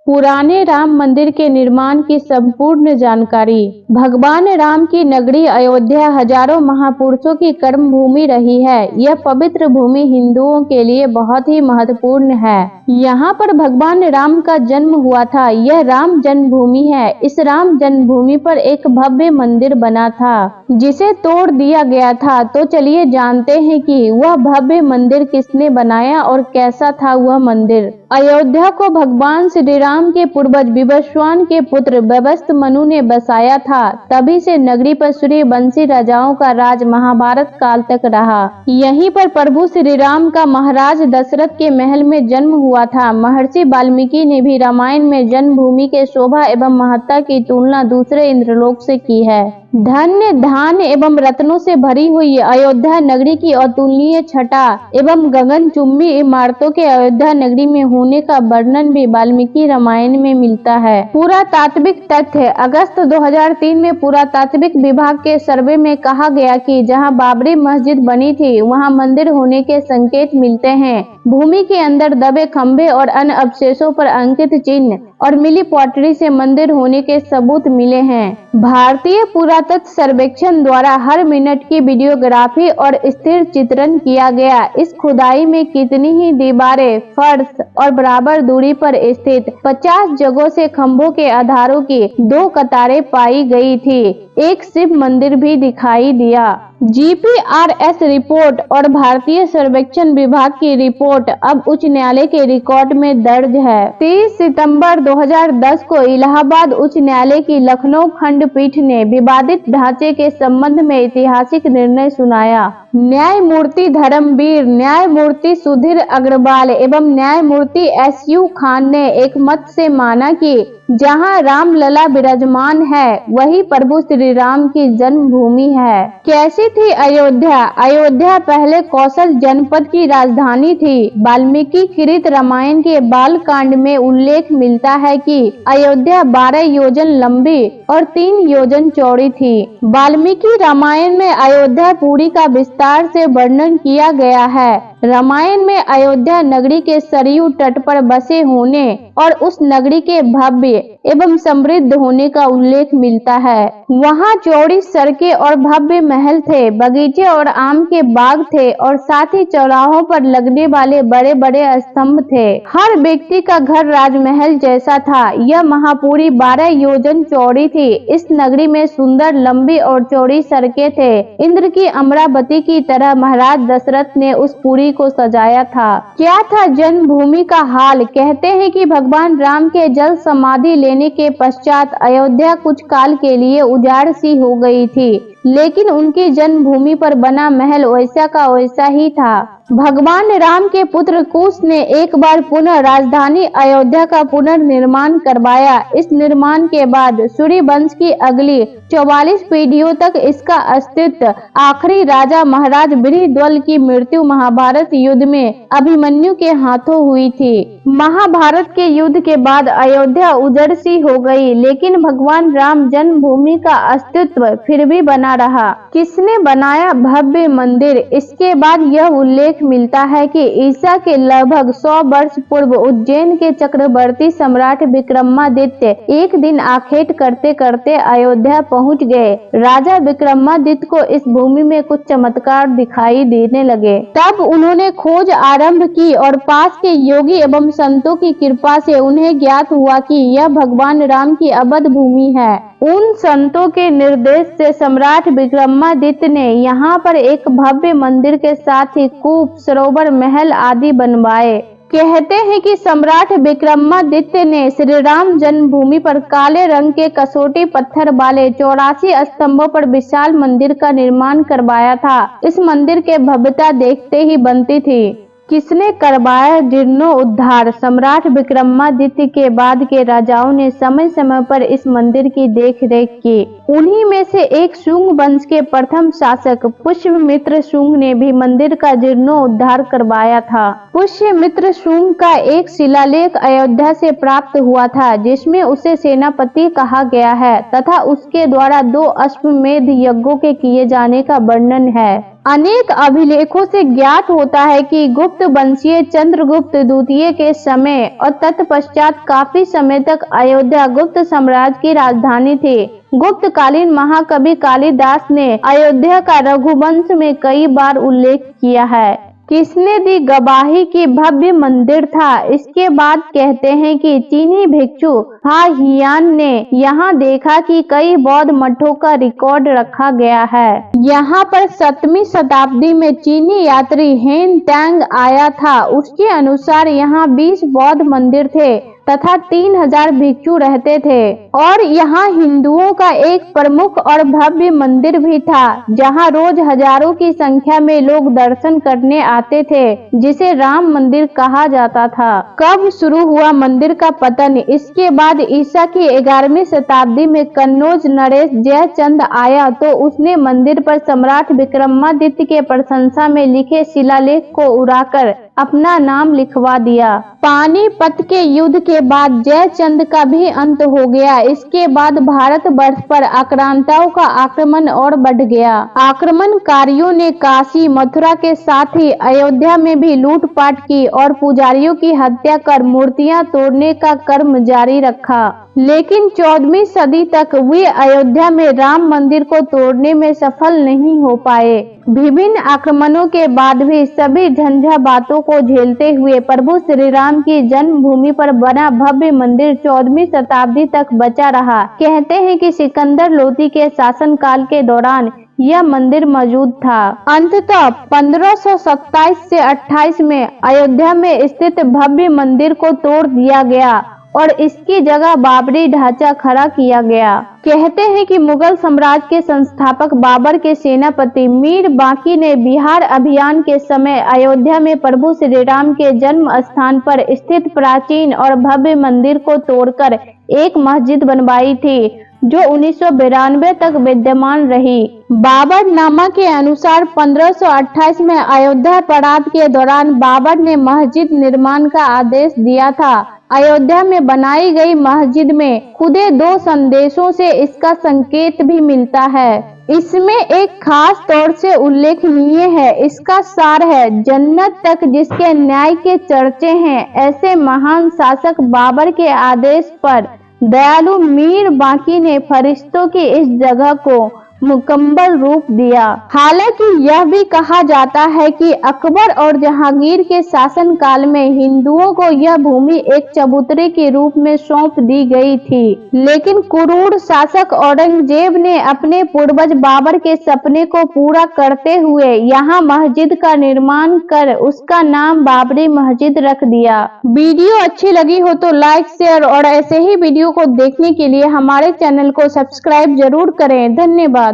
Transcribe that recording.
पुराने राम मंदिर के निर्माण की संपूर्ण जानकारी। भगवान राम की नगरी अयोध्या हजारों महापुरुषों की कर्म भूमि रही है। यह पवित्र भूमि हिंदुओं के लिए बहुत ही महत्वपूर्ण है। यहाँ पर भगवान राम का जन्म हुआ था। यह राम जन्मभूमि है। इस राम जन्मभूमि पर एक भव्य मंदिर बना था जिसे तोड़ दिया गया था। तो चलिए जानते हैं कि वह भव्य मंदिर किसने बनाया और कैसा था वह मंदिर। अयोध्या को भगवान श्री राम के पूर्वज विवस्वान के पुत्र व्यवस्थ मनु ने बसाया था। तभी से नगरी पर सूर्यवंशी राजाओं का राज महाभारत काल तक रहा। यहीं पर प्रभु श्री राम का महाराज दशरथ के महल में जन्म हुआ था। महर्षि वाल्मीकि ने भी रामायण में जन्मभूमि के शोभा एवं महत्ता की तुलना दूसरे इंद्रलोक से की है। धन्य धान्य एवं रत्नों से भरी हुई अयोध्या नगरी की अतुलनीय छटा एवं गगनचुंबी इमारतों के अयोध्या नगरी में होने का वर्णन भी वाल्मीकि रामायण में मिलता है। पुरातात्विक तथ्य। अगस्त 2003 में पुरातात्विक विभाग के सर्वे में कहा गया कि जहां बाबरी मस्जिद बनी थी वहां मंदिर होने के संकेत मिलते हैं। भूमि के अंदर दबे खंभे और अन्य अवशेषों पर अंकित चिन्ह और मिली पॉटरी से मंदिर होने के सबूत मिले हैं। भारतीय पुरातत्व सर्वेक्षण द्वारा हर मिनट की वीडियोग्राफी और स्थिर चित्रण किया गया। इस खुदाई में कितनी ही दीवारें, फर्श और बराबर दूरी पर स्थित 50 जगहों से खंभों के आधारों की 2 कतारें पाई गई थी। एक शिव मंदिर भी दिखाई दिया। जीपीआरएस रिपोर्ट और भारतीय सर्वेक्षण विभाग की रिपोर्ट अब उच्च न्यायालय के रिकॉर्ड में दर्ज है। 30 सितंबर 2010 को इलाहाबाद उच्च न्यायालय की लखनऊ खंडपीठ ने विवादित ढांचे के संबंध में ऐतिहासिक निर्णय सुनाया। न्यायमूर्ति धर्मवीर, न्यायमूर्ति सुधीर अग्रवाल एवं न्यायमूर्ति एसयू खान ने एक मत से माना कि जहां रामलला विराजमान है वही प्रभु श्री राम की जन्मभूमि है। कैसी थी अयोध्या? अयोध्या पहले कौशल जनपद की राजधानी थी। वाल्मीकि कृत रामायण के बाल कांड में उल्लेख मिलता है कि अयोध्या 12 योजन लंबी और 3 योजन चौड़ी थी। वाल्मीकि रामायण में अयोध्या पुरी का विस्तार से वर्णन किया गया है। रामायण में अयोध्या नगरी के सरयू तट पर बसे होने और उस नगरी के भव्य एवं समृद्ध होने का उल्लेख मिलता है। वहां चौड़ी सड़कें और भव्य महल थे, बगीचे और आम के बाग थे और साथ ही चौराहों पर लगने वाले बड़े बड़े स्तंभ थे। हर व्यक्ति का घर राजमहल जैसा था। यह महापुरी 12 योजन चौड़ी थी। इस नगरी में सुंदर लंबी और चौड़ी सड़कें थे। इंद्र की अमरावती की तरह महाराज दशरथ ने उस पुरी को सजाया था। क्या था जन्मभूमि का हाल? कहते हैं कि भगवान राम के जल समाधि लेने के पश्चात अयोध्या कुछ काल के लिए उजाड़ सी हो गई थी, लेकिन उनकी जन्मभूमि पर बना महल वैसा का वैसा ही था। भगवान राम के पुत्र कुश ने एक बार पुनः राजधानी अयोध्या का पुनर्निर्माण करवाया। इस निर्माण के बाद सूर्यवंश की अगली 44 पीढ़ियों तक इसका अस्तित्व। आखिरी राजा महाराज बृहद्रथ की मृत्यु महाभारत युद्ध में अभिमन्यु के हाथों हुई थी। महाभारत के युद्ध के बाद अयोध्या उजड़ सी हो गई, लेकिन भगवान राम जन्मभूमि का अस्तित्व फिर भी बना रहा। किसने बनाया भव्य मंदिर? इसके बाद यह उल्लेख मिलता है कि ईसा के लगभग 100 वर्ष पूर्व उज्जैन के चक्रवर्ती सम्राट विक्रमादित्य एक दिन आखेट करते करते अयोध्या पहुंच गए। राजा विक्रमादित्य को इस भूमि में कुछ चमत्कार दिखाई देने लगे। तब उन्होंने खोज आरंभ की और पास के योगी एवं संतों की कृपा से उन्हें ज्ञात हुआ कि यह भगवान राम की अवध भूमि है। उन संतों के निर्देश से सम्राट विक्रमादित्य ने यहाँ पर एक भव्य मंदिर के साथ ही कूप, सरोवर, महल आदि बनवाए। कहते हैं कि सम्राट विक्रमादित्य ने श्री राम जन्मभूमि पर काले रंग के कसौटी पत्थर वाले 84 स्तंभों पर विशाल मंदिर का निर्माण करवाया था। इस मंदिर के भव्यता देखते ही बनती थी। किसने करवाया जीर्णोद्धार? सम्राट विक्रमादित्य के बाद के राजाओं ने समय समय पर इस मंदिर की देखरेख की। उन्हीं में से एक शुंग वंश के प्रथम शासक पुष्यमित्र शुंग ने भी मंदिर का जीर्णोद्धार करवाया था। पुष्यमित्र शुंग का एक शिलालेख अयोध्या से प्राप्त हुआ था जिसमें उसे सेनापति कहा गया है तथा उसके द्वारा 2 अश्वमेध यज्ञों के किए जाने का वर्णन है। अनेक अभिलेखों से ज्ञात होता है कि गुप्त वंशीय चंद्रगुप्त द्वितीय के समय और तत्पश्चात काफी समय तक अयोध्या गुप्त साम्राज्य की राजधानी थी। गुप्तकालीन महाकवि कालिदास ने अयोध्या का रघुवंश में कई बार उल्लेख किया है। किसने दी गवाही की भव्य मंदिर था। इसके बाद कहते हैं कि चीनी भिक्षु हियान ने यहाँ देखा कि कई बौद्ध मठों का रिकॉर्ड रखा गया है। यहाँ पर 7वीं शताब्दी में चीनी यात्री हेन टैंग आया था। उसके अनुसार यहाँ 20 बौद्ध मंदिर थे तथा 3000 भिक्षु रहते थे और यहाँ हिंदुओं का एक प्रमुख और भव्य मंदिर भी था जहाँ रोज हजारों की संख्या में लोग दर्शन करने आते थे, जिसे राम मंदिर कहा जाता था। कब शुरू हुआ मंदिर का पतन। इसके बाद ईसा की 11वीं शताब्दी में कन्नौज नरेश जयचंद आया तो उसने मंदिर पर सम्राट विक्रमादित्य के प्रशंसा में लिखे शिलालेख को उड़ाकर अपना नाम लिखवा दिया। पानीपत के युद्ध के बाद जयचंद का भी अंत हो गया। इसके बाद भारत वर्ष पर आक्रांताओं का आक्रमण और बढ़ गया। आक्रमणकारियों ने काशी मथुरा के साथ ही अयोध्या में भी लूटपाट की और पुजारियों की हत्या कर मूर्तियां तोड़ने का कर्म जारी रखा। लेकिन 14वीं सदी तक वे अयोध्या में राम मंदिर को तोड़ने में सफल नहीं हो पाए। विभिन्न आक्रमणों के बाद भी सभी झंझावातों को झेलते हुए प्रभु श्री राम की जन्मभूमि पर बना भव्य मंदिर 14वीं शताब्दी तक बचा रहा। कहते हैं कि सिकंदर लोदी के शासनकाल के दौरान यह मंदिर मौजूद था। अंततः 1527 से 28 में अयोध्या में स्थित भव्य मंदिर को तोड़ दिया गया और इसकी जगह बाबरी ढांचा खड़ा किया गया। कहते हैं कि मुगल साम्राज्य के संस्थापक बाबर के सेनापति मीर बांकी ने बिहार अभियान के समय अयोध्या में प्रभु श्री राम के जन्म स्थान पर स्थित प्राचीन और भव्य मंदिर को तोड़कर एक मस्जिद बनवाई थी जो 1992 तक विद्यमान रही। बाबरनामा के अनुसार 1528 में अयोध्या पड़ाव के दौरान बाबर ने मस्जिद निर्माण का आदेश दिया था। अयोध्या में बनाई गई मस्जिद में खुदे 2 संदेशों से इसका संकेत भी मिलता है। इसमें एक खास तौर से उल्लेखनीय है। इसका सार है, जन्नत तक जिसके न्याय के चर्चे हैं। ऐसे महान शासक बाबर के आदेश पर दयालु मीर बांकी ने फरिश्तों की इस जगह को मुकम्मल रूप दिया। हालांकि यह भी कहा जाता है कि अकबर और जहांगीर के शासन काल में हिंदुओं को यह भूमि एक चबूतरे के रूप में सौंप दी गई थी, लेकिन क्रूर शासक औरंगजेब ने अपने पूर्वज बाबर के सपने को पूरा करते हुए यहाँ मस्जिद का निर्माण कर उसका नाम बाबरी मस्जिद रख दिया। वीडियो अच्छी लगी हो तो लाइक, शेयर और ऐसे ही वीडियो को देखने के लिए हमारे चैनल को सब्सक्राइब जरूर करें। धन्यवाद।